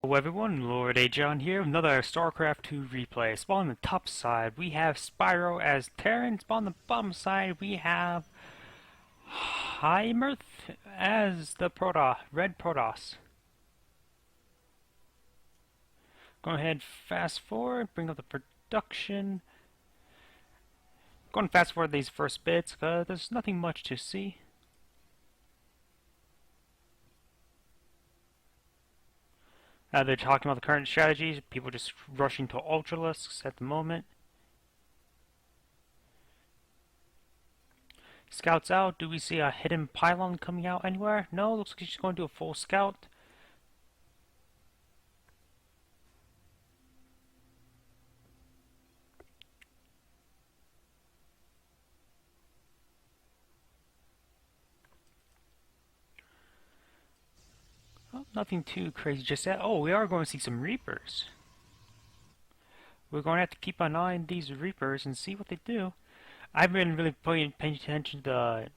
Hello everyone, lord.agion here, another Starcraft 2 replay. Spawn on the top side, we have Spyro as Terran. Spawn on the bottom side, we have Hymirth as the red Protoss. Go ahead, fast forward, bring up the production. Go and fast forward these first bits, because there's nothing much to see. They're talking about the current strategies, people just rushing to Ultralisks at the moment. Scouts out. Do we see a hidden pylon coming out anywhere? No, looks like she's going to do a full scout. Oh, nothing too crazy just yet. Oh, we are going to see some Reapers. We're going to have to keep an eye on these Reapers and see what they do. I haven't been really paying attention to the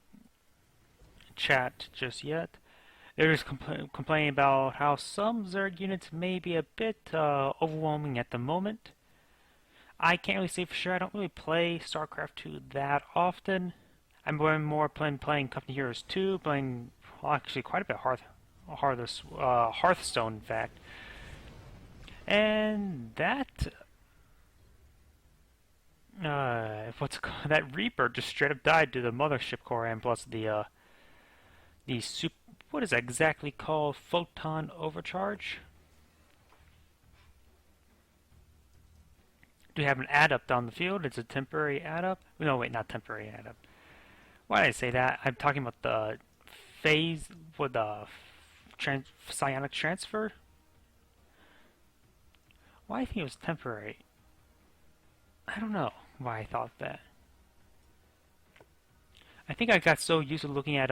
chat just yet. They're just complaining about how some Zerg units may be a bit overwhelming at the moment. I can't really say for sure. I don't really play StarCraft 2 that often. I'm more playing Company Heroes 2, playing well, actually quite a bit Hearthstone, in fact. And that that Reaper just straight up died to the mothership core and plus the what is that exactly called? Photon overcharge. Do we have an adept on the field? It's a temporary adept. No, wait, not temporary adept. Why did I say that? I'm talking about the phase with the psionic transfer. Why I think it was temporary. I don't know why I thought that. I think I got so used to looking at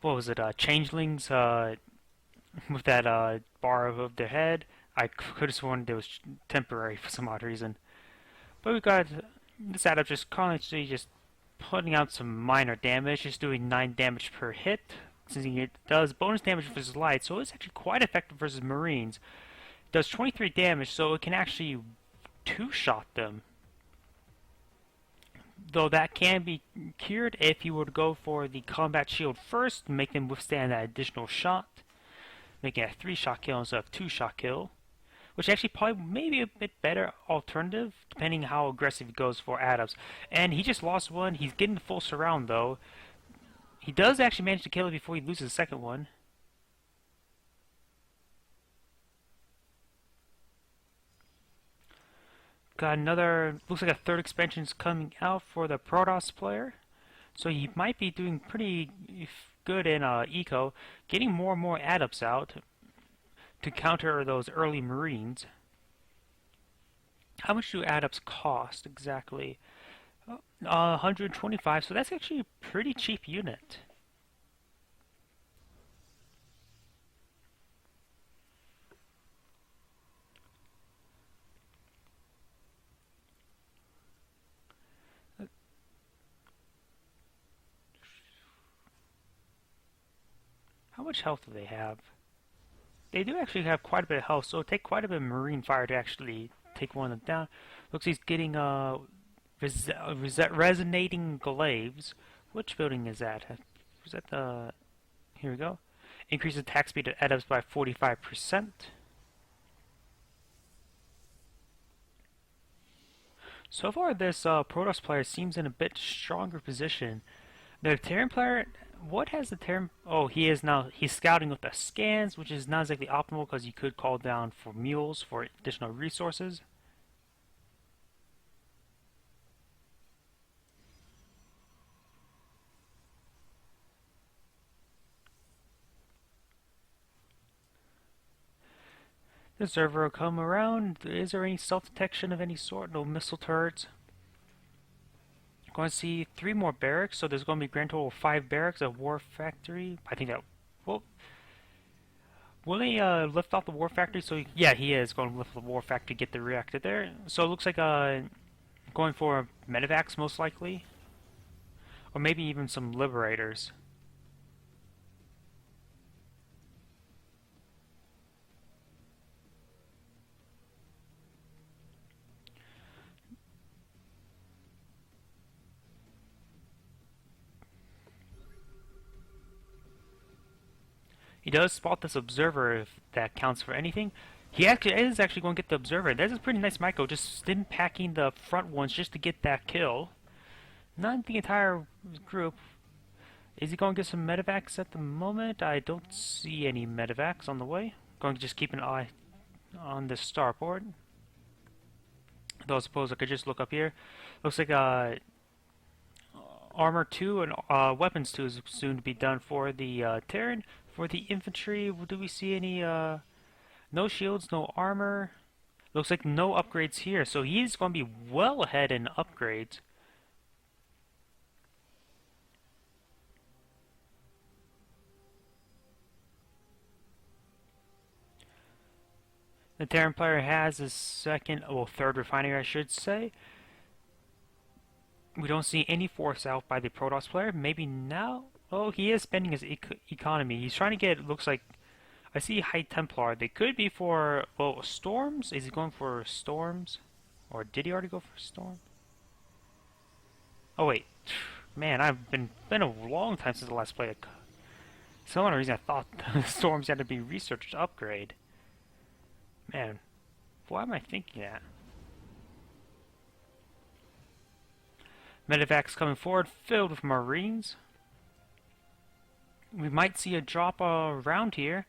what was it, changelings with that bar above their head. I could have sworn it was temporary for some odd reason. But we got this adept just constantly just putting out some minor damage, just doing 9 damage per hit. Since it does bonus damage versus light, so it's actually quite effective versus Marines. It does 23 damage, so it can actually two-shot them. Though that can be cured if you were to go for the combat shield first, make them withstand that additional shot, making it a 3-shot kill instead of 2-shot kill, which actually probably maybe a bit better alternative depending how aggressive he goes for adepts. And he just lost one. He's getting the full surround though. He does actually manage to kill it before he loses the second one. Got another, looks like a third expansion is coming out for the Protoss player. So he might be doing pretty good in eco, getting more and more adepts out to counter those early Marines. How much do adepts cost exactly? 125, so that's actually a pretty cheap unit. How much health do they have? They do actually have quite a bit of health, so it'll take quite a bit of Marine fire to actually take one of them down. Looks like he's getting resonating glaives. Which building is that? Was that the... Here we go. Increase attack speed of adepts by 45%. So far, this Protoss player seems in a bit stronger position. The Terran player, what has the Terran... Oh, he's scouting with the scans, which is not exactly optimal because you could call down for mules for additional resources. The server will come around. Is there any self-detection of any sort? No missile turrets. Going to see 3 more barracks, so there's going to be a grand total of 5 barracks, a war factory. I think that... Well, will he lift off the war factory? So yeah, he is going to lift the war factory, get the reactor there. So it looks like going for medevacs most likely, or maybe even some liberators. He does spot this observer if that counts for anything. He actually is actually going to get the observer. That's a pretty nice micro, just stim packing the front ones just to get that kill. Not the entire group. Is he going to get some medevacs at the moment? I don't see any medevacs on the way. Going to just keep an eye on this starport. Though I suppose I could just look up here. Looks like Armor 2 and Weapons 2 is soon to be done for the Terran. For the infantry, do we see any no shields, no armor? Looks like no upgrades here, so he's going to be well ahead in upgrades. The Terran player has his third refinery, I should say. We don't see any force out by the Protoss player. Maybe now? Oh, he is spending his economy. He's trying to get, looks like, I see High Templar. They could be for, well, storms? Is he going for storms? Or did he already go for storm? Oh, wait. Man, I've been a long time since the last play. Some other reason I thought storms had to be researched to upgrade. Man, why am I thinking that? Medevacs coming forward, filled with Marines. We might see a drop around here,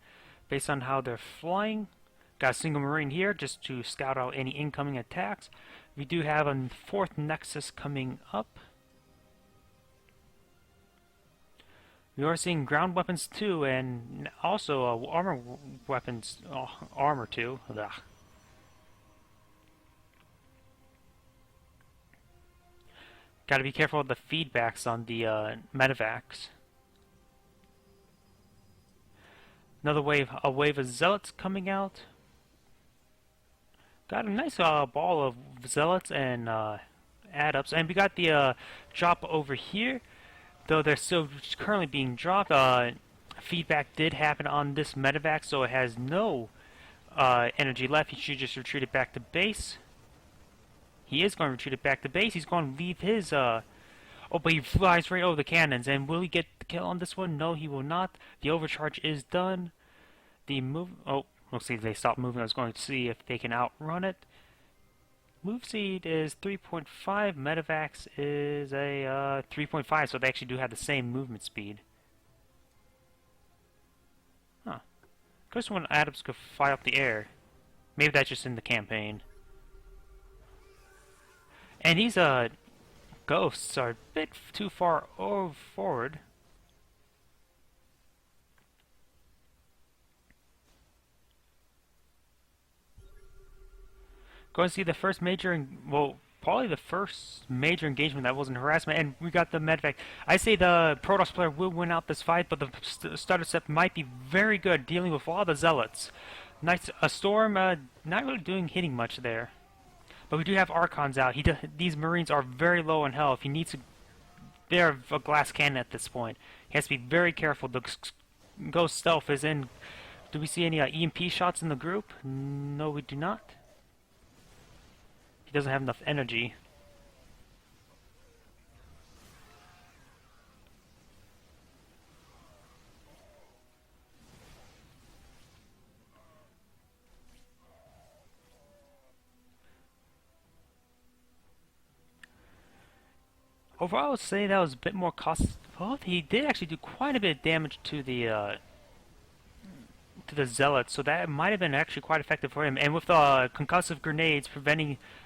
based on how they're flying. Got a single Marine here, just to scout out any incoming attacks. We do have a fourth Nexus coming up. We are seeing ground weapons too, and also armor weapons, armor too. Ugh. Got to be careful with the feedbacks on the medevacs. Another wave, a wave of zealots coming out. Got a nice ball of zealots and add-ups, and we got the drop over here. Though they're still currently being dropped, feedback did happen on this medevac, so it has no energy left. He should just retreat it back to base. He is going to retreat it back to base. He's going to leave his, oh, but he flies right over the cannons. And will he get the kill on this one? No, he will not. The overcharge is done. The move, oh, looks like they stopped moving. I was going to see if they can outrun it. Move speed is 3.5. Medevacs is a 3.5, so they actually do have the same movement speed. Huh. Because when Adams could fly up the air. Maybe that's just in the campaign. And these ghosts are a bit too far forward. Going to see the first major, well, probably the first major engagement that wasn't harassment, and we got the medevac. I say the Protoss player will win out this fight, but the starter set might be very good dealing with a lot of the zealots. Nice, a storm, not really hitting much there. But we do have Archons out. These Marines are very low in health. He needs to... They're a glass cannon at this point. He has to be very careful. The Ghost Stealth is in... Do we see any EMP shots in the group? No, we do not. He doesn't have enough energy. Overall, I would say that was a bit more cost. Well, he did actually do quite a bit of damage to the zealots, so that might have been actually quite effective for him. And with concussive grenades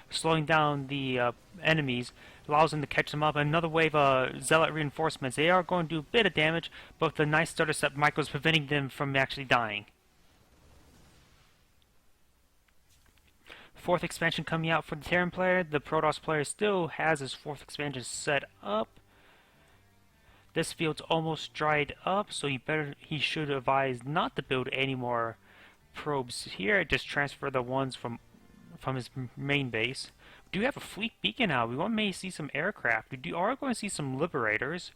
slowing down the enemies, allows them to catch them up. Another wave of zealot reinforcements. They are going to do a bit of damage, but the nice starter set micro is preventing them from actually dying. Fourth expansion coming out for the Terran player. The Protoss player still has his fourth expansion set up. This field's almost dried up, so he should advise not to build any more probes here. Just transfer the ones from his main base. We do have a fleet beacon now. We may see some aircraft. We are going to see some liberators.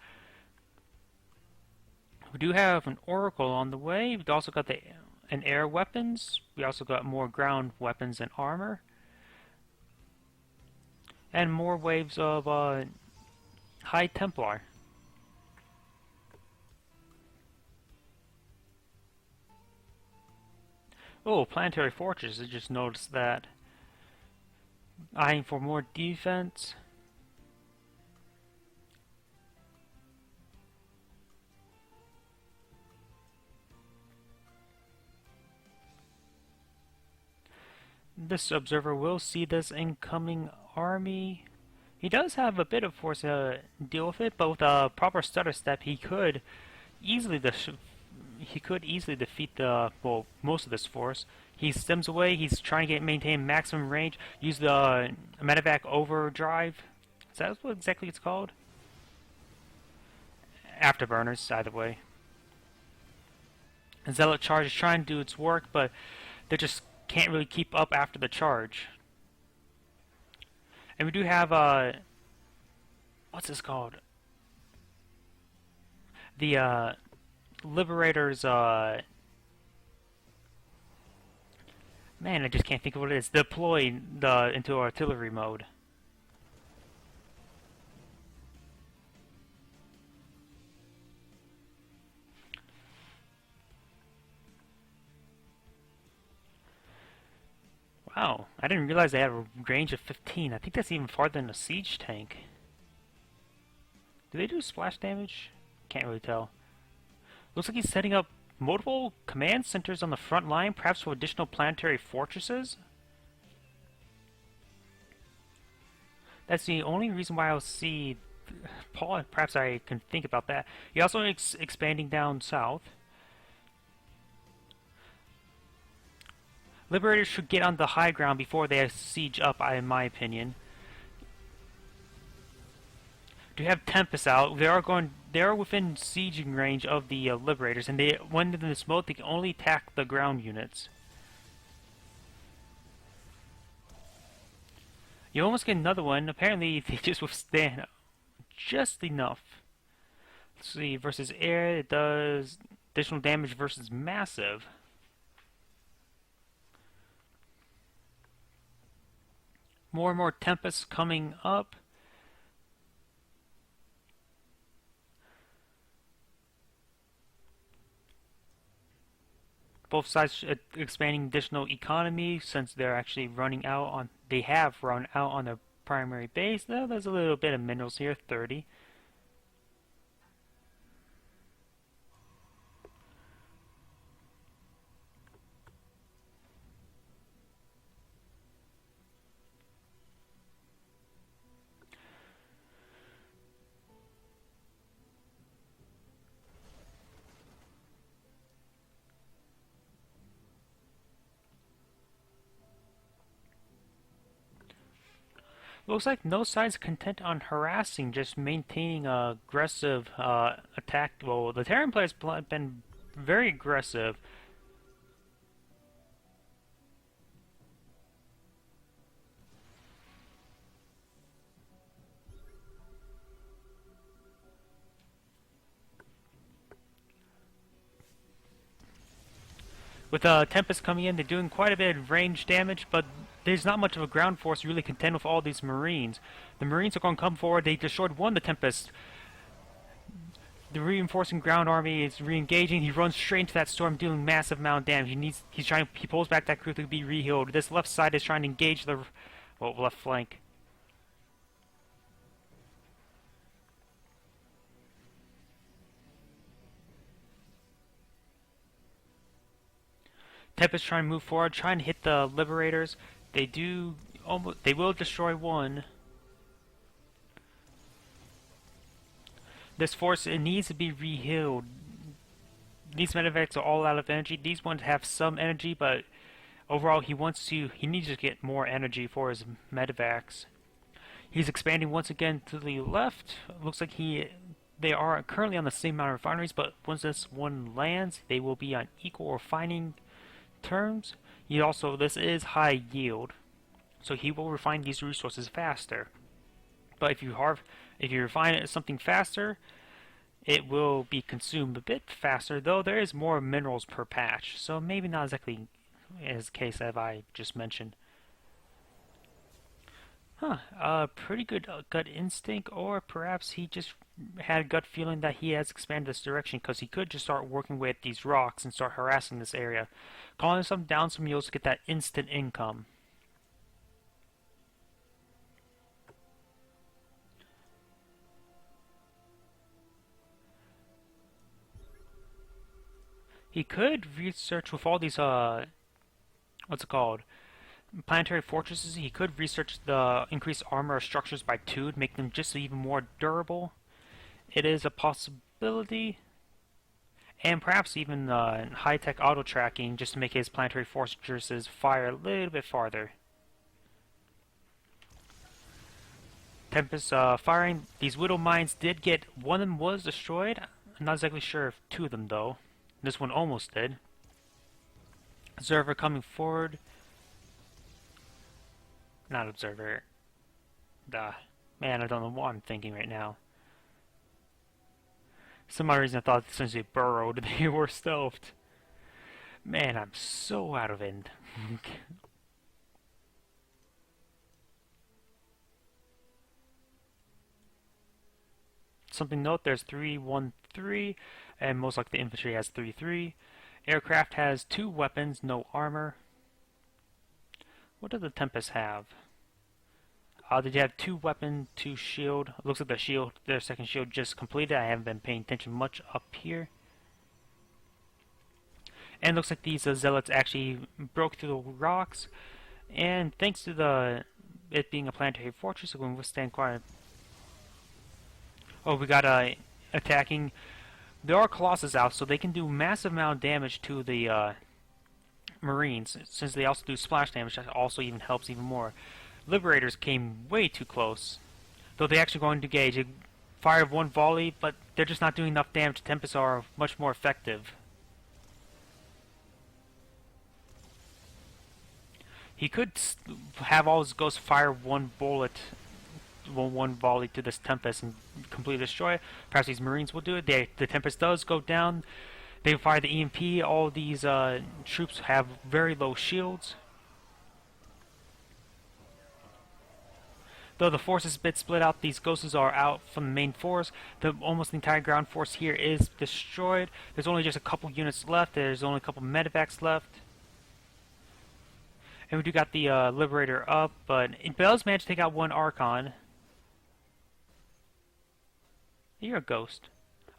We do have an Oracle on the way. We've also got an air weapons. We also got more ground weapons and armor. And more waves of High Templar. Oh, planetary fortress. I just noticed that. Eyeing for more defense. This observer will see this incoming army. He does have a bit of force to deal with it, but with a proper stutter step, easily he could easily defeat the most of this force. He stems away. He's trying to maintain maximum range. Use the medevac overdrive. Is that what exactly it's called? Afterburners, either way. Zealot charge is trying to do its work, but they just can't really keep up after the charge. And we do have what's this called? The Liberators. Man, I just can't think of what it is. Deploy into artillery mode. Wow, I didn't realize they had a range of 15. I think that's even farther than a siege tank. Do they do splash damage? Can't really tell. Looks like he's setting up multiple command centers on the front line, perhaps for additional planetary fortresses? That's the only reason why I'll see Paul. Perhaps I can think about that. He also expanding down south. Liberators should get on the high ground before they siege up, in my opinion. Do have Tempest out. They are within sieging range of the Liberators, and when in this mode, they can only attack the ground units. You almost get another one. Apparently, they just withstand just enough. Let's see, versus air, it does additional damage versus massive. More and more Tempests coming up. Both sides expanding additional economy since they're actually running out on. They have run out on their primary base. Though there's a little bit of minerals here, 30. Looks like no side's content on harassing, just maintaining aggressive attack. Well, the Terran players have been very aggressive. With Tempest coming in, they're doing quite a bit of range damage, but there's not much of a ground force to really contend with all these Marines. The Marines are going to come forward. They destroyed one of the Tempest. The reinforcing ground army is re-engaging. He runs straight into that storm, dealing massive amount of damage. He pulls back that crew to be re-healed. This left side is trying to engage the left flank. Tempest trying to move forward, trying to hit the Liberators. They will destroy one. This force, it needs to be re-healed. These medevacs are all out of energy. These ones have some energy, but overall he needs to get more energy for his medevacs. He's expanding once again to the left. Looks like they are currently on the same amount of refineries, but once this one lands, they will be on equal refining terms. This is high yield, so he will refine these resources faster. But if you refine something faster, it will be consumed a bit faster, though there is more minerals per patch, so maybe not exactly as the case as I just mentioned. Pretty good gut instinct, or perhaps he just had a gut feeling that he has expanded this direction because he could just start working with these rocks and start harassing this area, calling some down some mules to get that instant income. He could research with all these what's it called? Planetary fortresses. He could research the increased armor structures by 2 to make them just even more durable. It is a possibility. And perhaps even high-tech auto-tracking just to make his planetary fortresses fire a little bit farther. Tempest firing. These Widow mines did get... One of them was destroyed. I'm not exactly sure if 2 of them, though. This one almost did. Observer coming forward. Not observer. Man, I don't know what I'm thinking right now. Some odd reason I thought since they burrowed, they were stealthed. Man, I'm so out of it. Something to note, there's 313, and most likely the infantry has 33. Aircraft has 2 weapons, no armor. What do the Tempests have? Did you have 2 weapon, 2 shield? It looks like the shield, their second shield just completed. I haven't been paying attention much up here. And it looks like these zealots actually broke through the rocks. And thanks to it being a planetary fortress, it can withstand quite a... Oh, we got attacking. There are Colossus out, so they can do massive amount of damage to the Marines. Since they also do splash damage, that also even helps even more. Liberators came way too close. Though they actually go into engage. They fired 1 volley, but they're just not doing enough damage. Tempests are much more effective. He could have all his ghosts fire 1 bullet, 1 volley to this Tempest and completely destroy it. Perhaps these Marines will do it. The Tempest does go down. They fire the EMP. All these troops have very low shields. Though the force is a bit split out, these ghosts are out from the main force. Almost the entire ground force here is destroyed. There's only just a couple units left. There's only a couple medevacs left. And we do got the Liberator up, but it does manage to take out 1 Archon. You're a ghost.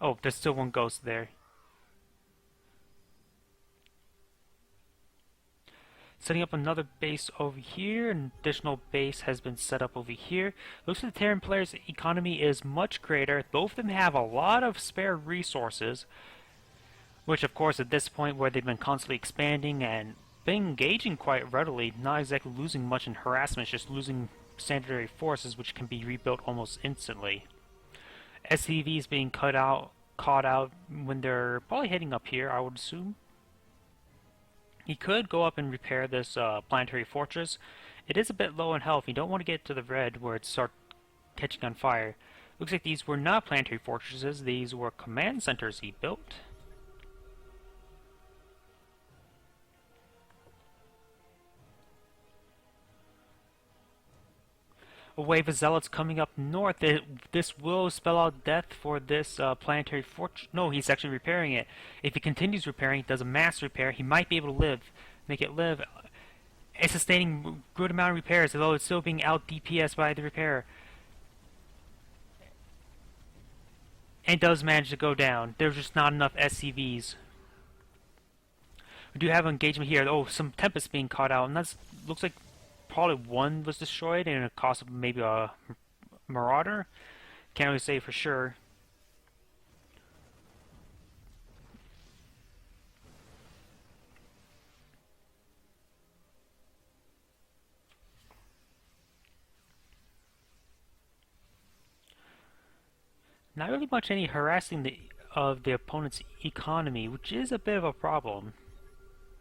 Oh, there's still 1 ghost there. Setting up another base over here. An additional base has been set up over here. Looks like the Terran players' economy is much greater. Both of them have a lot of spare resources, which of course at this point where they've been constantly expanding and been engaging quite readily, not exactly losing much in harassment, just losing standardary forces which can be rebuilt almost instantly. SCVs being caught out when they're probably heading up here, I would assume. He could go up and repair this planetary fortress. It is a bit low in health. You don't want to get to the red where it starts catching on fire. Looks like these were not planetary fortresses. These were command centers he built. A wave of zealots coming up north. This will spell out death for this planetary fortress. No, he's actually repairing it. If he continues repairing, does a mass repair, he might be able to live. Make it live. It's sustaining good amount of repairs, although it's still being out DPS by the repair. And it does manage to go down. There's just not enough SCVs. We do have engagement here. Oh, some Tempest being caught out, and that looks like probably 1 was destroyed, and it cost maybe a Marauder. Can't really say for sure. Not really much any harassing of the opponent's economy, which is a bit of a problem.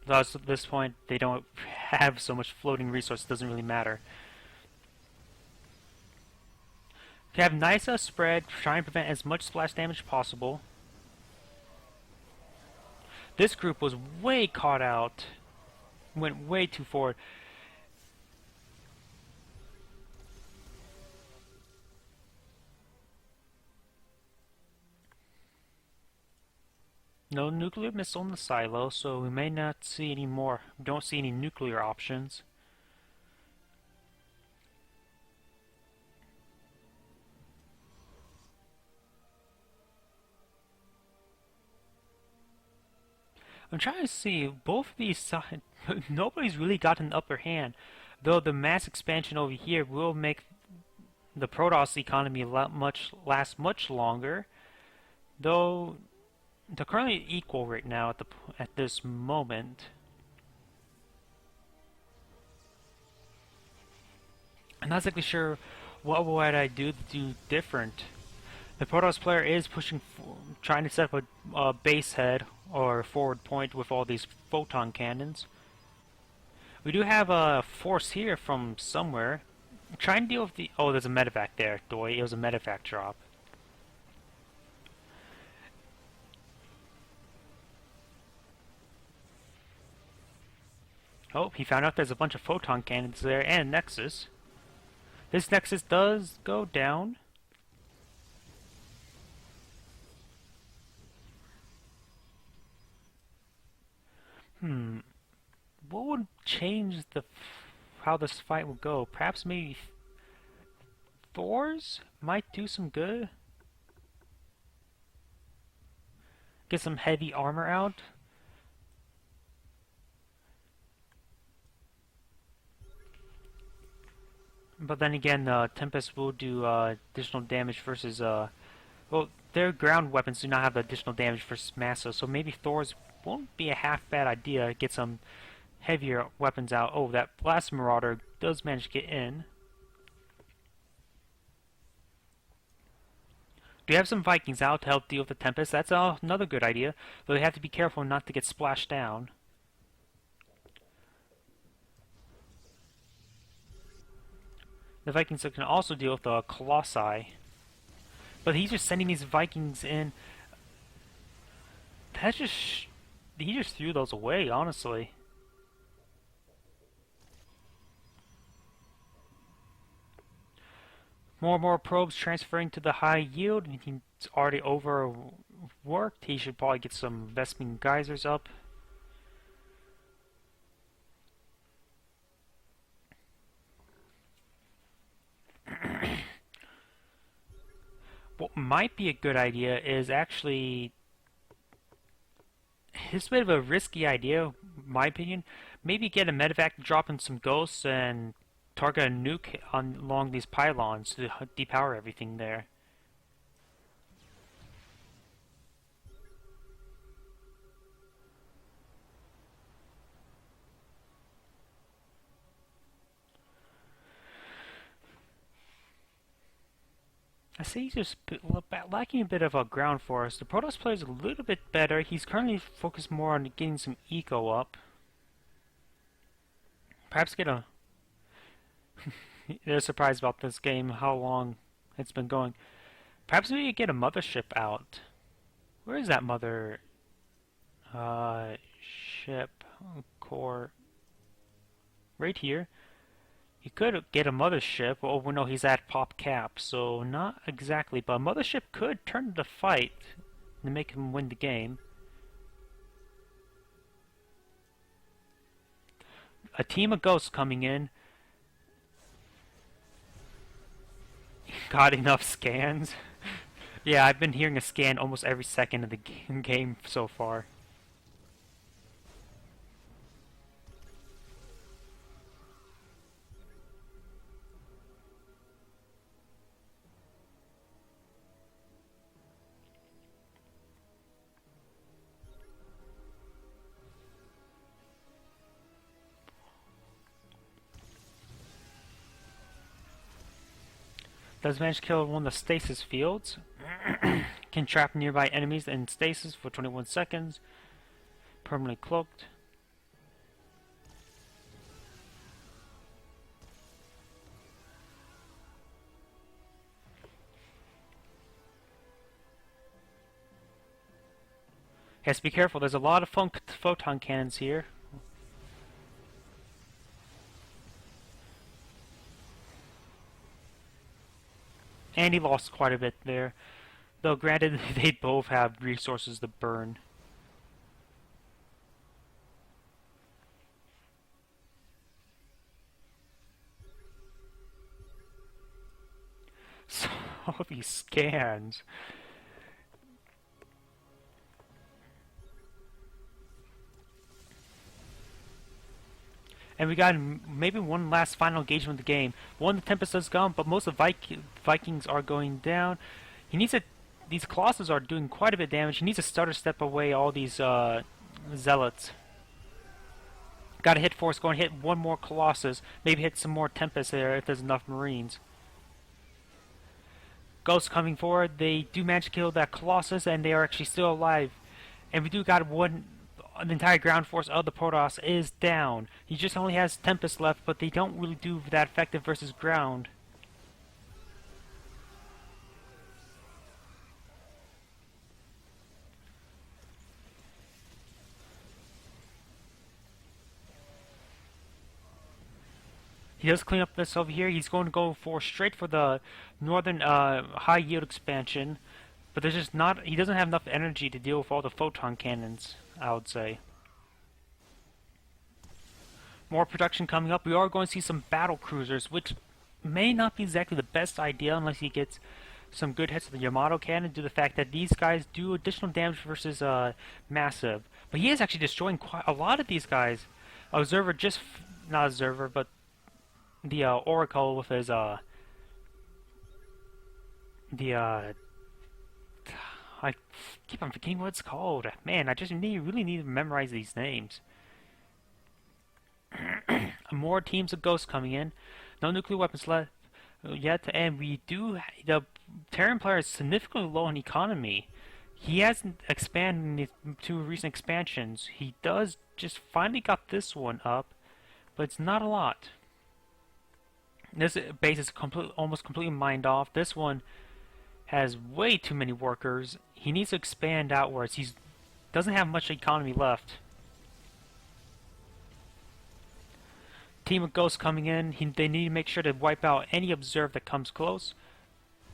Thus, at this point, they don't have so much floating resource, it doesn't really matter. You have nice spread, try and prevent as much splash damage as possible. This group was way caught out, went way too forward. No nuclear missile in the silo, so we may not see any more. Don't see any nuclear options. I'm trying to see both of these sides. Nobody's really got an upper hand, though the mass expansion over here will make the Protoss economy last much longer. Though they're currently equal right now at this moment. I'm not exactly sure what would I do to do different. The Protoss player is trying to set up a base head or forward point with all these photon cannons. We do have a force here from somewhere. Try and deal with the... Oh, there's a medevac there, Doi. It was a medevac drop. Oh, he found out there's a bunch of photon cannons there and Nexus. This Nexus does go down. What would change how this fight would go? Perhaps maybe Thor's might do some good. Get some heavy armor out. But then again, Tempest will do additional damage versus well, their ground weapons do not have additional damage versus Massa, so maybe Thor's won't be a half bad idea. Get some heavier weapons out. Oh, that Blast Marauder does manage to get in. Do you have some Vikings out to help deal with the Tempest? That's another good idea, though they have to be careful not to get splashed down. The Vikings can also deal with the Colossi. But he's just sending these Vikings in. That's just... He just threw those away, honestly. More and more probes transferring to the high yield. He's already overworked. He should probably get some Vespene geysers up. What might be a good idea is actually... It's a bit of a risky idea, in my opinion. Maybe get a medevac to drop in some ghosts and target a nuke along these pylons to depower everything there. I see he's just lacking a bit of a ground force. The Protoss player is a little bit better. He's currently focused more on getting some eco up. Perhaps get a... They're surprised about this game, how long it's been going. Perhaps we could get a mothership out. Where is that mother... ship... core... Right here. You could get a mothership. Oh, well, no, he's at pop cap, so not exactly. But a mothership could turn the fight and make him win the game. A team of ghosts coming in. Got enough scans. Yeah, I've been hearing a scan almost every second of the game so far. Does manage to kill one of the stasis fields. Can trap nearby enemies in stasis for 21 seconds. Permanently cloaked. Has to be careful, there's a lot of photon cannons here. And he lost quite a bit there. Though granted, they both have resources to burn. All these scans. And we got maybe one last final engagement of the game. One, the Tempest has gone, but most of the Vikings are going down. He needs to. These Colossus are doing quite a bit of damage. He needs to stutter step away all these Zealots. Got a hit force going, hit one more Colossus. Maybe hit some more Tempest there if there's enough Marines. Ghosts coming forward. They do manage to kill that Colossus, and they are actually still alive. And we do got one. The entire ground force of the Protoss is down. He just only has Tempest left, but they don't really do that effective versus ground. He does clean up this over here. He's going to go for straight for the northern high yield expansion, but there's just not. He doesn't have enough energy to deal with all the photon cannons, I would say. More production coming up. We are going to see some battle cruisers, which may not be exactly the best idea unless he gets some good hits with the Yamato cannon due to the fact that these guys do additional damage versus massive. But he is actually destroying quite a lot of these guys. Observer just not Observer, but the Oracle with his I keep on forgetting what it's called. Man, I just really need to memorize these names. More teams of ghosts coming in. No nuclear weapons left yet, and we do. The Terran player is significantly low in economy. He hasn't expanded in the two recent expansions. He does just finally got this one up, but it's not a lot. This base is almost completely mined off. This one has way too many workers. He needs to expand outwards. He doesn't have much economy left. Team of ghosts coming in. They need to make sure to wipe out any observer that comes close.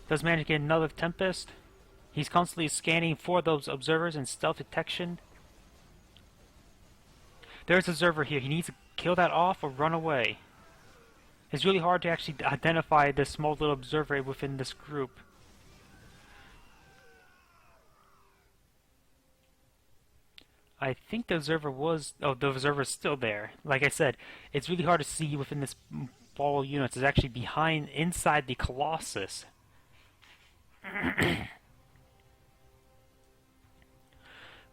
Does manage to get another Tempest. He's constantly scanning for those observers and stealth detection. There's an observer here. He needs to kill that off or run away. It's really hard to actually identify this small little observer within this group. I think the observer was... Oh, the observer is still there. Like I said, it's really hard to see within this ball of units. It's actually behind, inside the Colossus.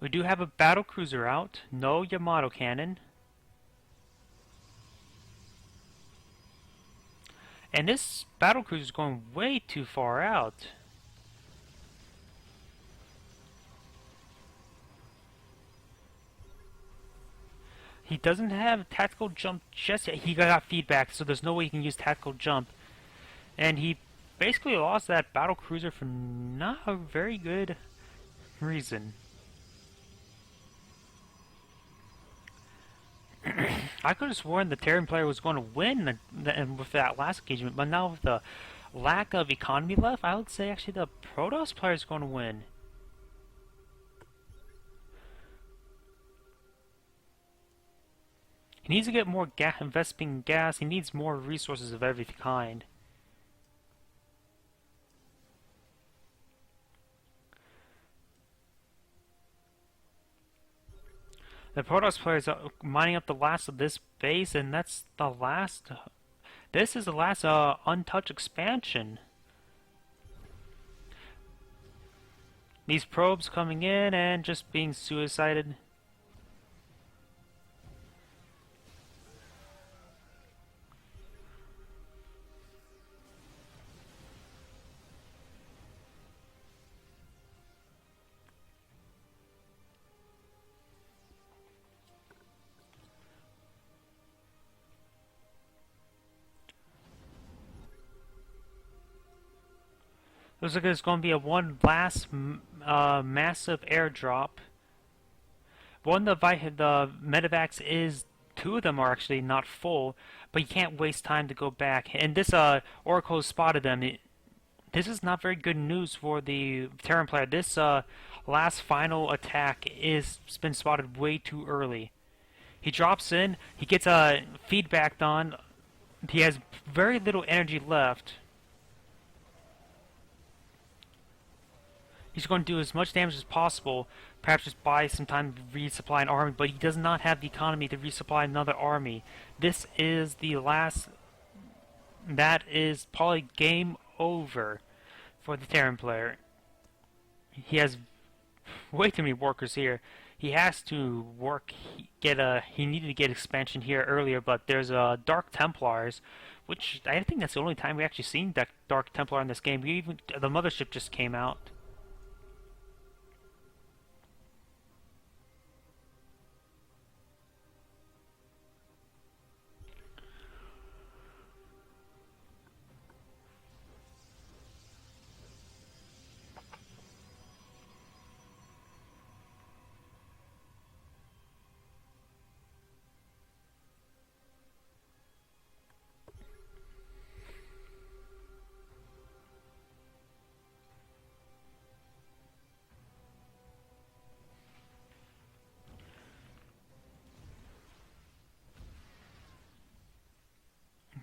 We do have a battle cruiser out. No Yamato cannon. And this battle cruiser is going way too far out. He doesn't have tactical jump just yet. He got feedback, so there's no way he can use tactical jump. And he basically lost that battle cruiser for not a very good reason. I could have sworn the Terran player was going to win with that last engagement, but now with the lack of economy left, I would say actually the Protoss player is going to win. He needs to get more investing in gas. He needs more resources of every kind. The Protoss players are mining up the last of this base, and that's the last. This is the last untouched expansion. These probes coming in and just being suicided. Looks like there's going to be one last massive airdrop. One, the medevacs is... Two of them are actually not full, but you can't waste time to go back. And this Oracle spotted them. This is not very good news for the Terran player. This last final attack is been spotted way too early. He drops in. He gets feedbacked on. He has very little energy left. He's going to do as much damage as possible, perhaps just buy some time to resupply an army, but he does not have the economy to resupply another army. This is the last... That is probably game over for the Terran player. He has way too many workers here. He has to work, he needed to get expansion here earlier, but there's Dark Templars, which I think that's the only time we actually seen that Dark Templar in this game. The mothership just came out.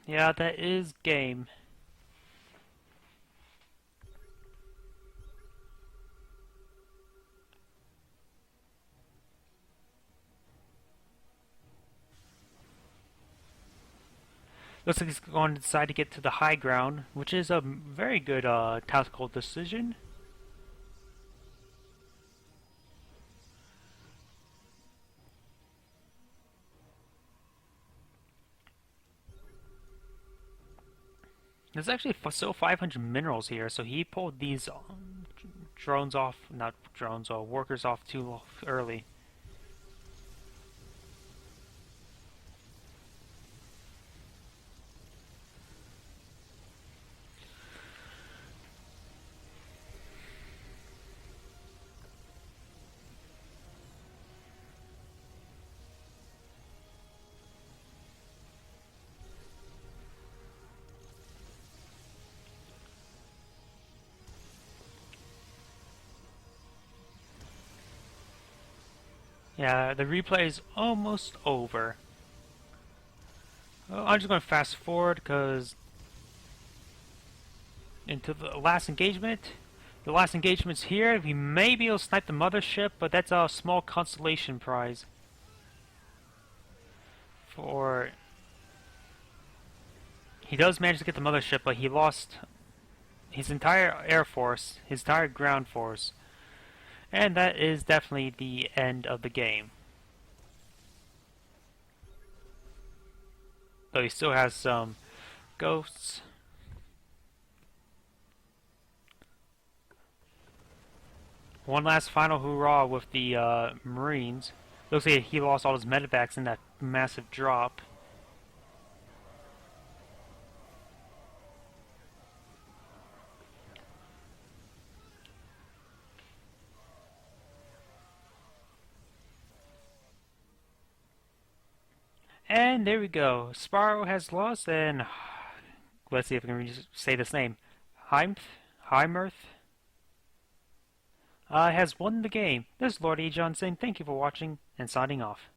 Yeah, that is game. Looks like he's going to decide to get to the high ground, which is a very good tactical decision. There's actually still 500 minerals here, so he pulled these drones off, not drones, workers off too early. Yeah, the replay is almost over. Well, I'm just going to fast forward because into the last engagement. The last engagement's here. We may be able to snipe the mothership, but that's a small consolation prize. For he does manage to get the mothership, but he lost his entire air force, his entire ground force. And that is definitely the end of the game. Though he still has some ghosts. One last final hoorah with the Marines. Looks like he lost all his medevacs in that massive drop. And there we go. Spyro has lost, and let's see if I can say this name. Hymirth has won the game. This is Lord.agion saying thank you for watching and signing off.